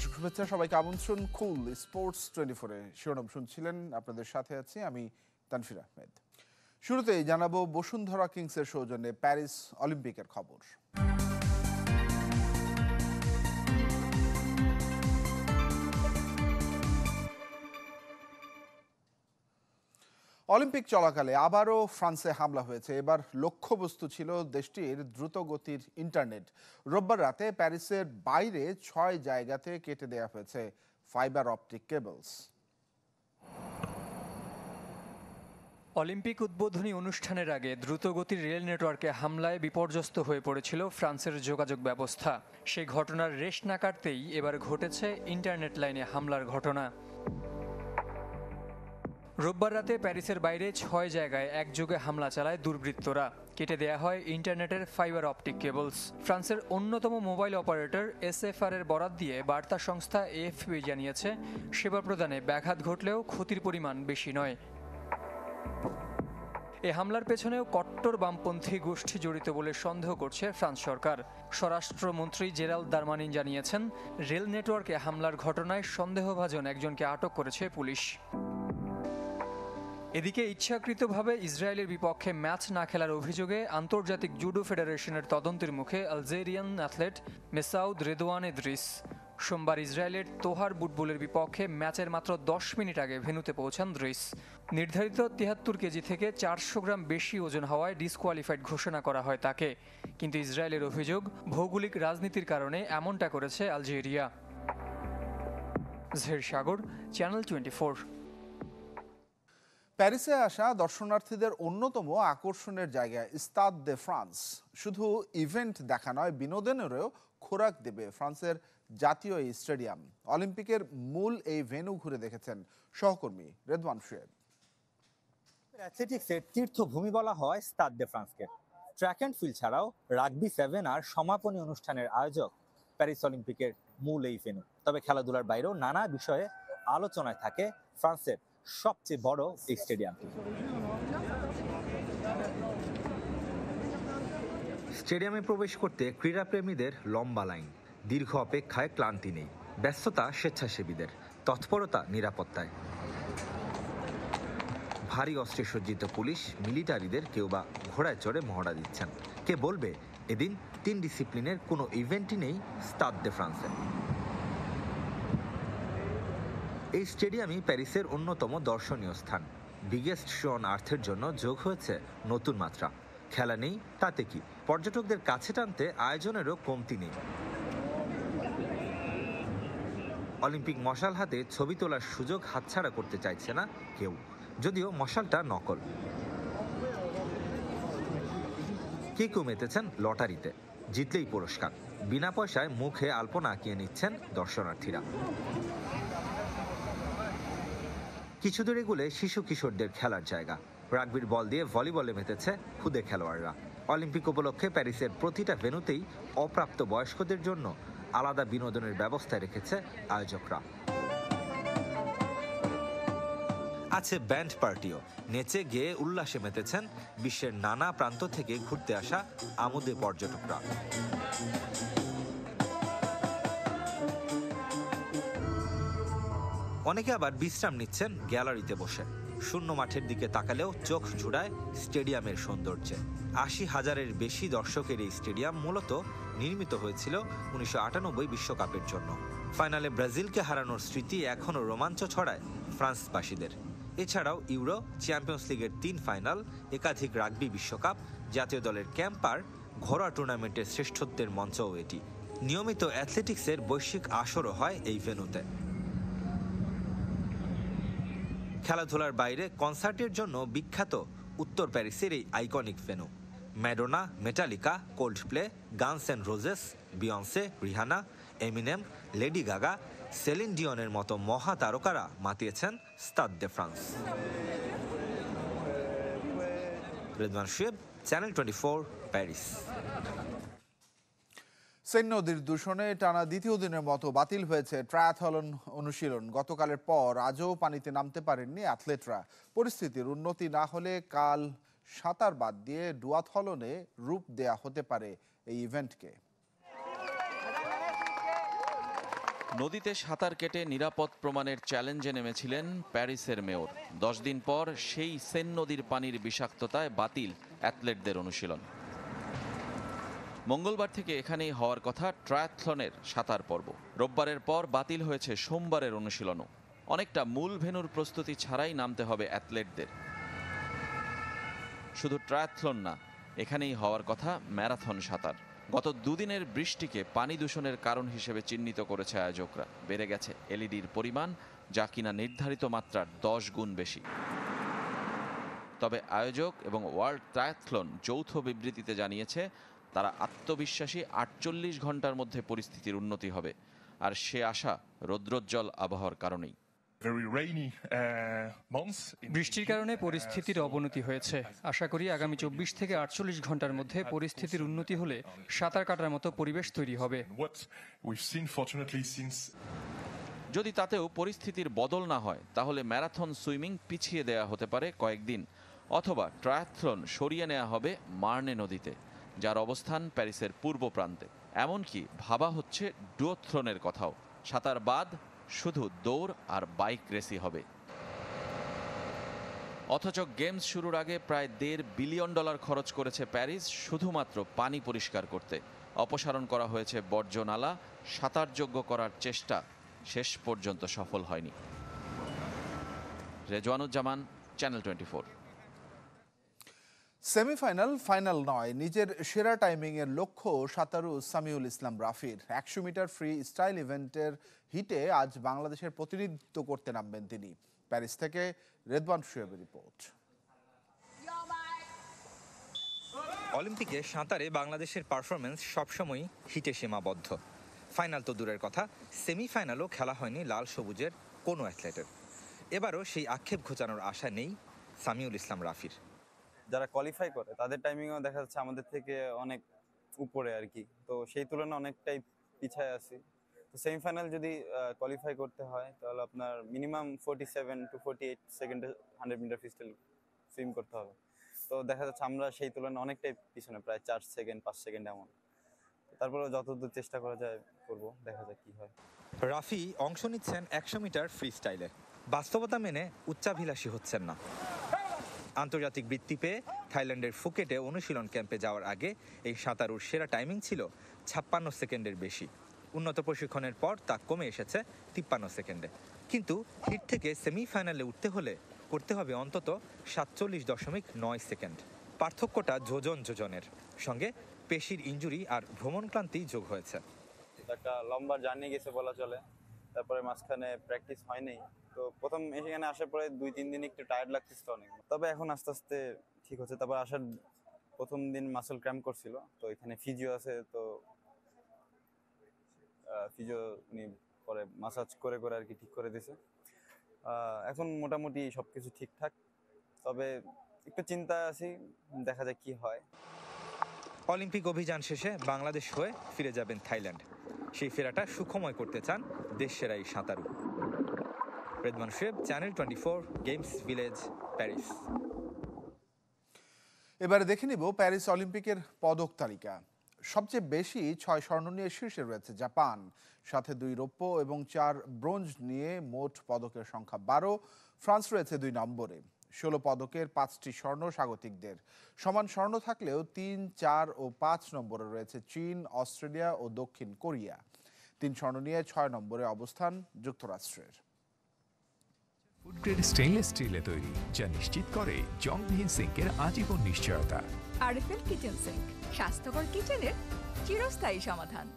দর্শক শুভেচ্ছা, সবাইকে আমন্ত্রণ কুল স্পোর্টস 24-এ। শিরোনাম শুনছিলেন, আপনাদের সাথে আছি আমি তানফির আহমেদ। শুরুতেই জানাবো বসুন্ধরা কিংসের সৌজন্যে প্যারিস অলিম্পিকের খবর। অলিম্পিক চলাকালে আবারও ফ্রান্সে হামলা হয়েছে। এবার লক্ষ্যবস্তু ছিল দেশটির দ্রুতগতির ইন্টারনেট। রোববার রাতে প্যারিসের বাইরে 6 জায়গাতে কেটে দেওয়া হয়েছে ফাইবার অপটিক কেবলস। অলিম্পিক উদ্বোধনী অনুষ্ঠানের আগে দ্রুতগতির রেল নেটওয়ার্কে হামলায় বিপর্যস্ত হয়ে পড়েছিল ফ্রান্সের যোগাযোগ ব্যবস্থা। সেই ঘটনার রেশ না কাটতেই এবার ঘটেছে ইন্টারনেট লাইনে হামলার ঘটনা। রোববার রাতে প্যারিসের বাইরে 6 জায়গায় একযোগে হামলা চালায় দুর্বৃত্তরা। কেটে দেয়া হয় ইন্টারনেটের ফাইবার অপটিক কেবলস। ফ্রান্সের অন্যতম মোবাইল অপারেটর SFR এর বরাত দিয়ে বার্তা সংস্থা AFP জানিয়েছে, সেবা প্রদানে ব্যাঘাত ঘটলেও ক্ষতির পরিমাণ বেশি নয়। এ হামলার পেছনেও কট্টর বামপন্থী গোষ্ঠী জড়িত বলে সন্দেহ করছে ফ্রান্স সরকার। স্বরাষ্ট্রমন্ত্রী জেরাল্ড দারমানিন জানিয়েছেন, রেল নেটওয়ার্কে হামলার ঘটনায় সন্দেহভাজন একজনকে আটক করেছে পুলিশ। এদিকে ইচ্ছাকৃতভাবে ইসরায়েলের বিপক্ষে ম্যাচ না খেলার অভিযোগে আন্তর্জাতিক জুডো ফেডারেশনের তদন্তের মুখে আলজেরিয়ান অ্যাথলেট মেসাউদ রেদওয়ান ইদ্রিস। সোমবার ইসরায়েলের তোহার বুটবুলের বিপক্ষে ম্যাচের মাত্র 10 মিনিট আগে ভেন্যুতে পৌঁছান দ্রিস। নির্ধারিত 73 কেজি থেকে 400 গ্রাম বেশি ওজন হওয়ায় ডিসকোয়ালিফাইড ঘোষণা করা হয় তাকে। কিন্তু ইসরায়েলের অভিযোগ, ভৌগোলিক রাজনীতির কারণে এমনটা করেছে আলজেরিয়া। জের সাগর, চ্যানেল 24। প্যারিসে আসা দর্শনার্থীদের অন্যতম আকর্ষণের জায়গা স্তাদ দে ফ্রান্স। শুধু ইভেন্ট দেখা নয়, বিনোদনেরও খোরাক দেবে ফ্রান্সের জাতীয় এই স্টেডিয়াম। অলিম্পিকের মূল এই ভেন্যু ঘুরে দেখেছেন সহকর্মী রেদওয়ান শুয়েব। অ্যাথলেটিক্সের তীর্থভূমি বলা হয় স্তাদ দে ফ্রান্সকে। ট্র্যাক অ্যান্ড ফিল্ড ছাড়াও রাগবি 7 আর সমাপনী অনুষ্ঠানের আয়োজক প্যারিস অলিম্পিকের মূল এই ভেন্যু। তবে খেলাধুলার বাইরেও নানা বিষয়ে আলোচনায় থাকে ফ্রান্সের সবচেয়ে বড় এই স্টেডিয়ামটি। স্টেডিয়ামে প্রবেশ করতে ক্রীড়াপ্রেমীদের লম্বা লাইন, দীর্ঘ অপেক্ষায় ক্লান্তি নেই, ব্যস্ততা স্বেচ্ছাসেবীদের, তৎপরতা নিরাপত্তায়। ভারী অস্ত্রে সজ্জিত পুলিশ, মিলিটারিদের কেউ বা ঘোড়ায় চড়ে মহড়া দিচ্ছেন। কে বলবে এদিন 3 ডিসিপ্লিনের কোনো ইভেন্টই নেই স্তাদ দে ফ্রান্সে। এই স্টেডিয়ামই প্যারিসের অন্যতম দর্শনীয় স্থান। বিগেস্ট শো অন আর্থের জন্য যোগ হয়েছে নতুন মাত্রা। খেলা নেই তাতে কি, পর্যটকদের কাছে টানতে আয়োজনেরও কমতি নেই। অলিম্পিক মশাল হাতে ছবি তোলার সুযোগ হাতছাড়া করতে চাইছে না কেউ, যদিও মশালটা নকল। কেউ মেতেছেন লটারিতে, জিতলেই পুরস্কার। বিনা পয়সায় মুখে আলপনা আঁকিয়ে নিচ্ছেন দর্শনার্থীরা। কিছু দূরে এগুলে শিশু কিশোরদের খেলার জায়গা। রাগবির বল দিয়ে ভলিবলে মেতেছে খুদে খেলোয়াড়রা। অলিম্পিক উপলক্ষে প্যারিসের প্রতিটা ভেন্যুতেই অপ্রাপ্ত বয়স্কদের জন্য আলাদা বিনোদনের ব্যবস্থা রেখেছে আয়োজকরা। আছে ব্যান্ড পার্টিও। নেচে গেয়ে উল্লাসে মেতেছেন বিশ্বের নানা প্রান্ত থেকে ঘুরতে আসা আমোদে পর্যটকরা। অনেকে আবার বিশ্রাম নিচ্ছেন গ্যালারিতে বসে। শূন্য মাঠের দিকে তাকালেও চোখ জুড়ায় স্টেডিয়ামের সৌন্দর্যে। 80,000-এর বেশি দর্শকের এই স্টেডিয়াম মূলত নির্মিত হয়েছিল 1998 বিশ্বকাপের জন্য। ফাইনালে ব্রাজিলকে হারানোর স্মৃতি এখনও রোমাঞ্চ ছড়ায় ফ্রান্সবাসীদের। এছাড়াও ইউরো, চ্যাম্পিয়ন্স লিগের 3 ফাইনাল, একাধিক রাগবি বিশ্বকাপ, জাতীয় দলের ক্যাম্পার, ঘরোয়া টুর্নামেন্টের শ্রেষ্ঠত্বের মঞ্চও এটি। নিয়মিত অ্যাথলেটিক্সের বৈশ্বিক আসরও হয় এই ভেন্যুতে। খেলাধুলার বাইরে কনসার্টের জন্য বিখ্যাত উত্তর প্যারিসের এই iconic venue. Madonna, Metallica, Coldplay, Guns and Roses, Beyonce, Rihanna, Eminem, Lady Gaga, Celine ডিয়নের মতো মহা তারকারা মাতিয়েছেন Stade de France. Redwan Shuaib, channel 24, Paris. Seine নদীর দূষণে টানা দ্বিতীয় দিনের মতো বাতিল হয়েছে ট্রায়াথলন অনুশীলন। গতকালের পর আজও পানিতে নামতে পারেননি অ্যাথলেটরা। পরিস্থিতির উন্নতি না হলে কাল সাঁতার বাদ দিয়ে ডুয়াথলনে রূপ দেয়া হতে পারে এই ইভেন্টকে। নদীতে সাঁতার কেটে নিরাপদ প্রমাণের চ্যালেঞ্জে নেমেছিলেন প্যারিসের মেয়র। 10 দিন পর সেই সেন নদীর পানির বিষাক্ততায় বাতিল অ্যাথলেটদের অনুশীলন। মঙ্গলবার থেকে এখানেই হওয়ার কথা ট্রায়াথলনের সাঁতার পর্ব। রোববারের পর বাতিল হয়েছে সোমবারের অনুশীলনও। অনেকটা মূল ভেন্যুর প্রস্তুতি ছাড়াই নামতে হবে অ্যাথলেটদের। শুধু ট্রায়াথলন না, এখানেই হওয়ার কথা ম্যারাথন সাঁতার। গত দুদিনের বৃষ্টিকে পানি দূষণের কারণ হিসেবে চিহ্নিত করেছে আয়োজকরা। বেড়ে গেছে এলইডির পরিমাণ, যা কিনা নির্ধারিত মাত্রার 10 গুণ বেশি। তবে আয়োজক এবং ওয়ার্ল্ড ট্রায়াথলন যৌথ বিবৃতিতে জানিয়েছে তারা আত্মবিশ্বাসী 48 ঘন্টার মধ্যে পরিস্থিতির উন্নতি হবে, আর সে আশা রৌদ্রোজ্জ্বল আবহাওয়ার কারণেই। বৃষ্টির কারণে পরিস্থিতির অবনতি হয়েছে। আশা করি আগামী 24 থেকে 48 ঘন্টার মধ্যে পরিস্থিতির উন্নতি হলে সাঁতার কাটার মতো পরিবেশ তৈরি হবে। যদি তাতেও পরিস্থিতির বদল না হয়, তাহলে ম্যারাথন সুইমিং পিছিয়ে দেয়া হতে পারে কয়েকদিন, অথবা ট্রায়াথলন সরিয়ে নেওয়া হবে মার্নে নদীতে, যার অবস্থান প্যারিসের পূর্ব প্রান্তে। এমনকি ভাবা হচ্ছে ডুওথ্রনের কথাও। সাঁতার বাদ শুধু দৌড় আর বাইক রেসই হবে। অথচ গেমস শুরুর আগে প্রায় $1.5 বিলিয়ন খরচ করেছে প্যারিস শুধুমাত্র পানি পরিষ্কার করতে। অপসারণ করা হয়েছে বর্জ্যনালা, সাঁতারযোগ্য করার চেষ্টা শেষ পর্যন্ত সফল হয়নি। রেজওয়ানুজ্জামান, চ্যানেল 24। সেমিফাইনাল ফাইনাল নয়, নিজের সেরা টাইমিংয়ের লক্ষ্য সাঁতারু সামিউল ইসলাম রাফির। 100 মিটার ফ্রি স্টাইল ইভেন্টের হিটে আজ বাংলাদেশের প্রতিনিধিত্ব করতে নামবেন তিনি। প্যারিস থেকে রেদওয়ান শুয়েবের রিপোর্ট। অলিম্পিকে সাঁতারে বাংলাদেশের পারফরমেন্স সবসময়ই হিটে সীমাবদ্ধ। ফাইনাল তো দূরের কথা, সেমিফাইনালও খেলা হয়নি লাল সবুজের কোনো অ্যাথলেটের। এবারও সেই আক্ষেপ ঘোচানোর আশা নেই সামিউল ইসলাম রাফির। যারা কোয়ালিফাই করে তাদের টাইমিংও দেখা যাচ্ছে আমাদের থেকে অনেক উপরে আর কি, তো সেই তুলনায় অনেকটাই পিছায় আছি। তো সেমিফাইনাল যদি কোয়ালিফাই করতে হয় তাহলে আপনার মিনিমাম 47 to 48 সেকেন্ডে 100 মিটার ফ্রিস্টাইল সুইম করতে হবে। তো দেখা যাচ্ছে আমরা সেই তুলনায় অনেকটাই পিছনে, প্রায় 4 সেকেন্ড 5 সেকেন্ড এমন। তারপরে যতদূর চেষ্টা করা যায় করব, দেখা যাক কি হয়। রাফি অংশ নিচ্ছেন 100 মিটার ফ্রি স্টাইলে। বাস্তবতা মেনে উচ্চাভিলাষী হচ্ছেন না। আন্তর্জাতিক বৃত্তি পেয়ে থাইল্যান্ডের ফুকেটে অনুশীলন ক্যাম্পে যাওয়ার আগে এই সাঁতারুর সেরা টাইমিং ছিল 56 সেকেন্ডের বেশি। উন্নত প্রশিক্ষণের পর তা কমে এসেছে 53 সেকেন্ডে। কিন্তু হিট থেকে সেমিফাইনালে উঠতে হলে করতে হবে অন্তত 47.9 সেকেন্ড। পার্থক্যটা যোজনের সঙ্গে পেশির ইনজুরি আর ভ্রমণক্লান্তি যোগ হয়েছে। একটা লম্বা জার্নি গেছে বলা চলে, তারপরে মাঝখানে প্র্যাকটিস হয়নি। তো প্রথম এখানে আসার পরে 2-3 দিন একটু টায়ার্ড লাগতেছিল অনেক, তবে এখন আস্তে আস্তে ঠিক হচ্ছে। তারপর আসার প্রথম দিন মাসল ক্র্যাম্প করছিল, তো এখানে ফিজিও আছে, তো ফিজিও উনি পরে মাসাজ করে আর কি ঠিক করে দিয়েছে। এখন মোটামুটি সবকিছু ঠিকঠাক, তবে একটু চিন্তায় আছি, দেখা যাক কি হয়। অলিম্পিক অভিযান শেষে বাংলাদেশ হয়ে ফিরে যাবেন থাইল্যান্ড। সেই ফেরাটা সুখময় করতে চান দেশ সেরাই সাঁতারু। Redwan Shuaib, channel 24, games village, Paris. এবারে দেখে নিব প্যারিস অলিম্পিকের পদক তালিকা। সবচেয়ে বেশি 6 স্বর্ণ নিয়ে শীর্ষে রয়েছে জাপান, সাথে 2 রৌপ্য এবং 4 ব্রোঞ্জ নিয়ে মোট পদকের সংখ্যা 12। ফ্রান্স রয়েছে 2 নম্বরে। 16 পদকের 5টি স্বর্ণ স্বাগতিকদের। সমান স্বর্ণ থাকলেও 3, 4 ও 5 নম্বরে রয়েছে চীন, অস্ট্রেলিয়া ও দক্ষিণ কোরিয়া। 3 স্বর্ণ নিয়ে 6 নম্বরে অবস্থান যুক্তরাষ্ট্রের। ফুড গ্রেড স্টেইনলেস স্টিলে তৈরি, যা নিশ্চিত করে জংবিহীন সিঙ্কের আজীবন নিশ্চয়তা। আরএফএল কিচেন সিঙ্ক, স্বাস্থ্যকর কিচেনের চিরস্থায়ী সমাধান।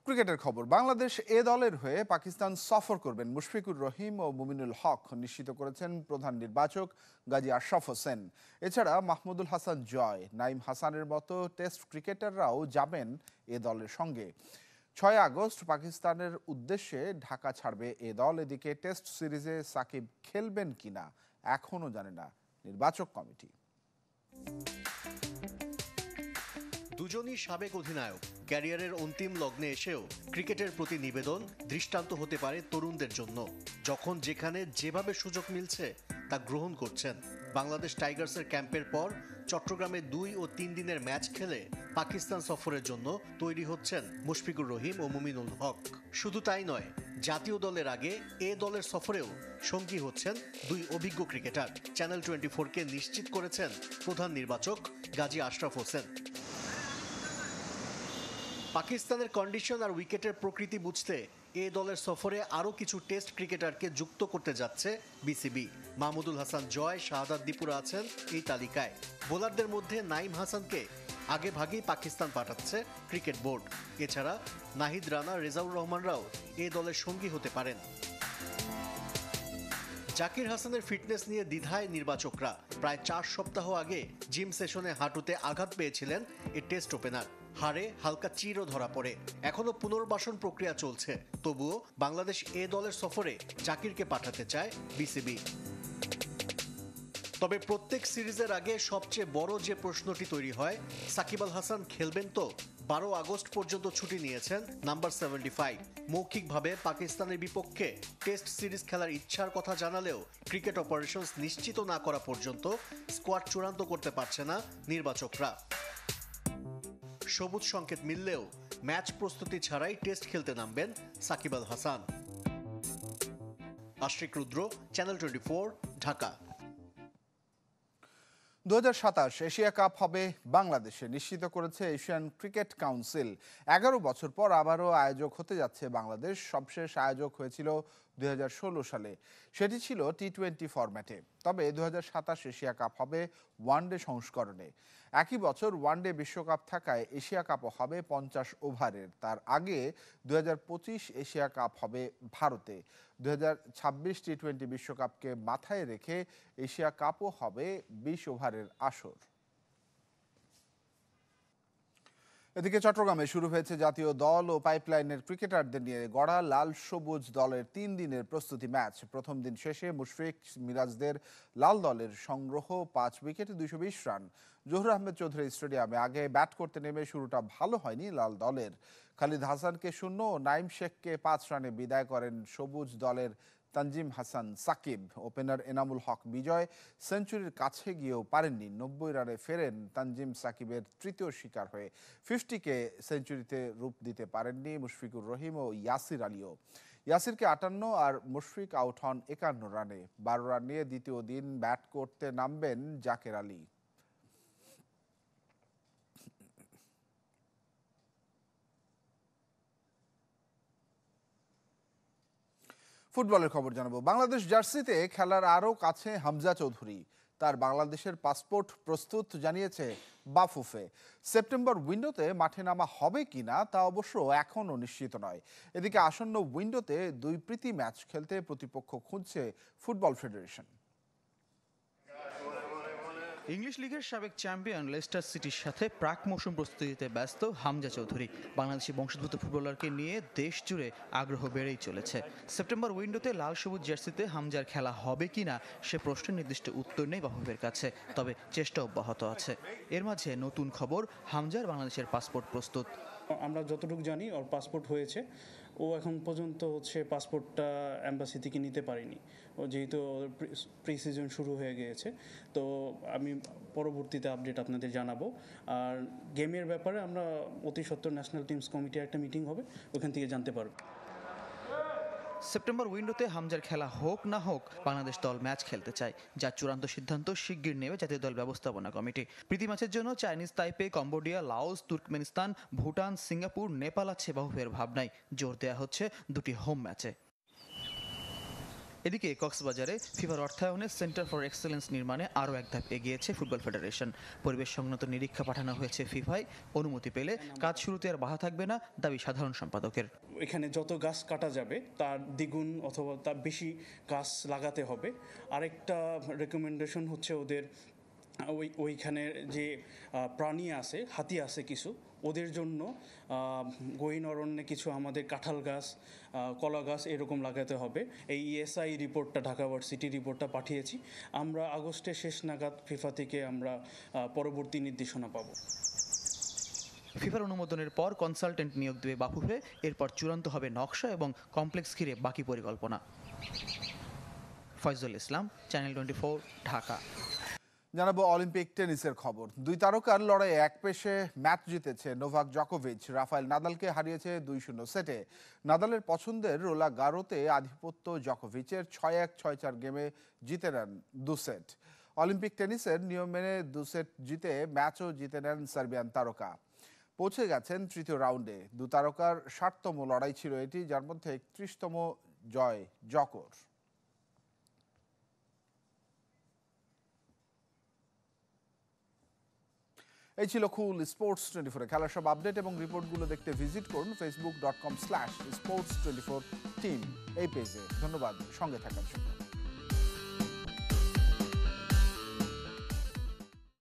ক্রিকেটের খবর। বাংলাদেশ এ দলের হয়ে পাকিস্তান সফর করবেন মুশফিকুর রহিম ও মুমিনুল হক নিশ্চিত করেছেন প্রধান নির্বাচক গাজী আশরাফ হোসেন। এছাড়া মাহমুদুল হাসান জয়, নাইম হাসানের মতো টেস্ট ক্রিকেটাররাও যাবেন এ দলের সঙ্গে। 6 আগস্ট পাকিস্তানের উদ্দেশ্যে ঢাকা ছাড়বে এ দল। এদিকে টেস্ট সিরিজে সাকিব খেলবেন কিনা এখনও জানে না নির্বাচক কমিটি। দুজনই সাবেক অধিনায়ক। ক্যারিয়ারের অন্তিম লগ্নে এসেও ক্রিকেটের প্রতি নিবেদন দৃষ্টান্ত হতে পারে তরুণদের জন্য। যখন যেখানে যেভাবে সুযোগ মিলছে তা গ্রহণ করছেন। বাংলাদেশ টাইগার্সের ক্যাম্পের পর চট্টগ্রামে 2 ও 3 দিনের ম্যাচ খেলে পাকিস্তান সফরের জন্য তৈরি হচ্ছেন মুশফিকুর রহিম ও মুমিনুল হক। শুধু তাই নয়, জাতীয় দলের আগে এ দলের সফরেও সঙ্গী হচ্ছেন 2 অভিজ্ঞ ক্রিকেটার। চ্যানেল 24-কে নিশ্চিত করেছেন প্রধান নির্বাচক গাজী আশরাফ হোসেন। পাকিস্তানের কন্ডিশন আর উইকেটের প্রকৃতি বুঝতে এ দলের সফরে আরও কিছু টেস্ট ক্রিকেটারকে যুক্ত করতে যাচ্ছে বিসিবি। মাহমুদুল হাসান জয়, শাহাদাত দীপুরা আছেন এই তালিকায়। বোলারদের মধ্যে নাইম হাসানকে আগে ভাগেই পাকিস্তান পাঠাচ্ছে ক্রিকেট বোর্ড। এছাড়া নাহিদ রানা, রেজাউর রহমানরাও এ দলের সঙ্গী হতে পারেন। জাকির হাসানের ফিটনেস নিয়ে দ্বিধায় নির্বাচকরা। প্রায় 4 সপ্তাহ আগে জিম সেশনে হাঁটুতে আঘাত পেয়েছিলেন এই টেস্ট ওপেনার। হাড়ে হালকা চিরও ধরা পড়ে। এখনো পুনর্বাসন প্রক্রিয়া চলছে। তবুও বাংলাদেশ এ দলের সফরে জাকিরকে পাঠাতে চায় বিসিবি। তবে প্রত্যেক সিরিজের আগে সবচেয়ে বড় যে প্রশ্নটি তৈরি হয়, সাকিব আল হাসান খেলবেন তো? 12 আগস্ট পর্যন্ত ছুটি নিয়েছেন নাম্বার 75। মৌখিকভাবে পাকিস্তানের বিপক্ষে টেস্ট সিরিজ খেলার ইচ্ছার কথা জানালেও ক্রিকেট অপারেশনস নিশ্চিত না করা পর্যন্ত স্কোয়াড চূড়ান্ত করতে পারছে না নির্বাচকরা। সবুজ সংকেত মিললেও ম্যাচ প্রস্তুতি ছাড়াই টেস্ট খেলতে নামবেন সাকিব আল হাসান। আশিক রুদ্র, চ্যানেল 24, ঢাকা। 2027 এশিয়া কাপ হবে বাংলাদেশে, নিশ্চিত করেছে এশিয়ান ক্রিকেট কাউন্সিল। 11 বছর পর আবারও আয়োজক হতে যাচ্ছে বাংলাদেশ। সবশেষ আয়োজক হয়েছিল 2016 সালে। সেটি ছিল টি-20 ফরম্যাটে। তবে 2027 এশিয়া কাপ হবে ওয়ানডে সংস্করণে। একই বছর ওয়ানডে বিশ্বকাপ থাকায় এশিয়া কাপও হবে 50 ওভারের। তার আগে 2025 এশিয়া কাপ হবে ভারতে। 2026 টি-20 বিশ্বকাপকে মাথায় রেখে এশিয়া কাপও হবে 20 ওভারের আসর। এদিকে চট্টগ্রামে শুরু হয়েছে জাতীয় দল ও পাইপলাইনের ক্রিকেটারদের নিয়ে গড়া লাল সবুজ দলের 3 দিনের প্রস্তুতি ম্যাচ। প্রথম দিন শেষে মুশফিক মিরাজদের লাল দলের সংগ্রহ 5 উইকেটে 220 রান। জহুর আহমেদ চৌধুরী স্টেডিয়ামে আগে ব্যাট করতে নেমে শুরুটা ভালো হয়নি লাল দলের। খালিদ হাসানকে 0 ও নাইম শেখকে 5 রানে বিদায় করেন সবুজ দলের তানজিম হাসান সাকিব। ওপেনার এনামুল হক বিজয় সেঞ্চুরির কাছে গিয়েও পারেননি। 90 রানে ফেরেন তানজিম সাকিবের তৃতীয় শিকার হয়ে। 50কে সেঞ্চুরিতে রূপ দিতে পারেননি মুশফিকুর রহিম ও ইয়াসির আলীও। ইয়াসিরকে 58 আর মুশফিক আউট হন 51 রানে। 12 রান নিয়ে দ্বিতীয় দিন ব্যাট করতে নামবেন জাকের আলী। ফুটবলের খবর জানাবো। বাংলাদেশ জার্সিতে খেলার আরও কাছে হামজা চৌধুরী। তার বাংলাদেশের পাসপোর্ট প্রস্তুত জানিয়েছে বাফুফে। সেপ্টেম্বর উইন্ডোতে মাঠে নামা হবে কিনা তা অবশ্য এখনও নিশ্চিত নয়। এদিকে আসন্ন উইন্ডোতে 2 প্রীতি ম্যাচ খেলতে প্রতিপক্ষ খুঁজছে ফুটবল ফেডারেশন। ইংলিশ লিগের সাবেক চ্যাম্পিয়ন লেস্টার সিটির সাথে প্রাক মৌসুম প্রস্তুতিতে ব্যস্ত হামজা চৌধুরী। বাংলাদেশি বংশোদ্ভূত ফুটবলারকে নিয়ে দেশ জুড়ে আগ্রহ বেড়েই চলেছে। সেপ্টেম্বর উইন্ডোতে লাল সবুজ জার্সিতে হামজার খেলা হবে কিনা সে প্রশ্নের নির্দিষ্ট উত্তর নেই বাফুফের কাছে, তবে চেষ্টা অব্যাহত আছে। এর মাঝে নতুন খবর, হামজার বাংলাদেশের পাসপোর্ট প্রস্তুত। আমরা যতটুকু জানি ওর পাসপোর্ট হয়েছে। ও এখন পর্যন্ত পাসপোর্টটা এম্বাসি থেকে নিতে পারেনি। ও যেহেতু প্রি সিজন শুরু হয়ে গিয়েছে, তো আমি পরবর্তীতে আপডেট আপনাদের জানাবো। আর গেমের ব্যাপারে আমরা অতি সত্বর ন্যাশনাল টিমস কমিটির একটা মিটিং হবে, ওখান থেকে জানতে পারবো। সেপ্টেম্বর উইন্ডোতে হামজার খেলা হোক না হোক বাংলাদেশ দল ম্যাচ খেলতে চায়, যার চূড়ান্ত সিদ্ধান্ত শিগগির নেবে জাতীয় দল ব্যবস্থাপনা কমিটি। প্রীতি ম্যাচের জন্য Chinese তাইপে, Cambodia, Laos, Turkmenistan, Bhutan, Singapore, Nepal আছে বাফুফের ভাবনায়। জোর দেওয়া হচ্ছে 2টি হোম ম্যাচে। এদিকে কক্সবাজারে ফিফার অর্থায়নে সেন্টার ফর এক্সেলেন্স নির্মাণে আরও এক ধাপ এগিয়েছে ফুটবল ফেডারেশন। পরিবেশ সংক্রান্ত নিরীক্ষা পাঠানো হয়েছে ফিফায়। অনুমতি পেলে কাজ শুরুতে আর বাধা থাকবে না, দাবি সাধারণ সম্পাদকের। এখানে যত গাছ কাটা যাবে তার দ্বিগুণ অথবা তার বেশি গাছ লাগাতে হবে। আরেকটা রেকমেন্ডেশন হচ্ছে ওদের ওইখানে যে প্রাণী আছে, হাতি আছে কিছু, ওদের জন্য গহীন অরণ্যে কিছু আমাদের কাঁঠাল গাছ, কলা গাছ এরকম লাগাতে হবে। এই ESI রিপোর্টটা, ঢাকা ভার্সিটি রিপোর্টটা পাঠিয়েছি। আমরা আগস্টের শেষ নাগাদ ফিফা থেকে আমরা পরবর্তী নির্দেশনা পাব। ফিফার অনুমোদনের পর কনসালটেন্ট নিয়োগ দেবে বাফুফে। এরপর চূড়ান্ত হবে নকশা এবং কমপ্লেক্স ঘিরে বাকি পরিকল্পনা। ফয়জুল ইসলাম, চ্যানেল 24, ঢাকা। জানাবো অলিম্পিক টেনিসের খবর। দুই তারকার লড়াইয়ে এক পেশে ম্যাচ জিতেছে নোভাক জকোভিচ। রাফায়েল নাদালকে হারিয়েছে 2-0 সেটে। নাদালের পছন্দের রোলা গারোতে আধিপত্য জকোভিচের 6-1, 6-4 গেমে জিতে নেন 2 সেট। অলিম্পিক টেনিসের নিয়ম মেনে 2 সেট জিতে ম্যাচও জিতে নেন সার্বিয়ান তারকা। পৌঁছে গেছেন তৃতীয় রাউন্ডে। দু তারকার 60তম লড়াই ছিল এটি, যার মধ্যে 31তম জয় জকোর। এই ছিল কুল স্পোর্টস 24। খেলার সব আপডেট এবং রিপোর্টগুলো দেখতে ভিজিট করুন facebook.com/sports24team এই পেজে। ধন্যবাদ সঙ্গে থাকার জন্য।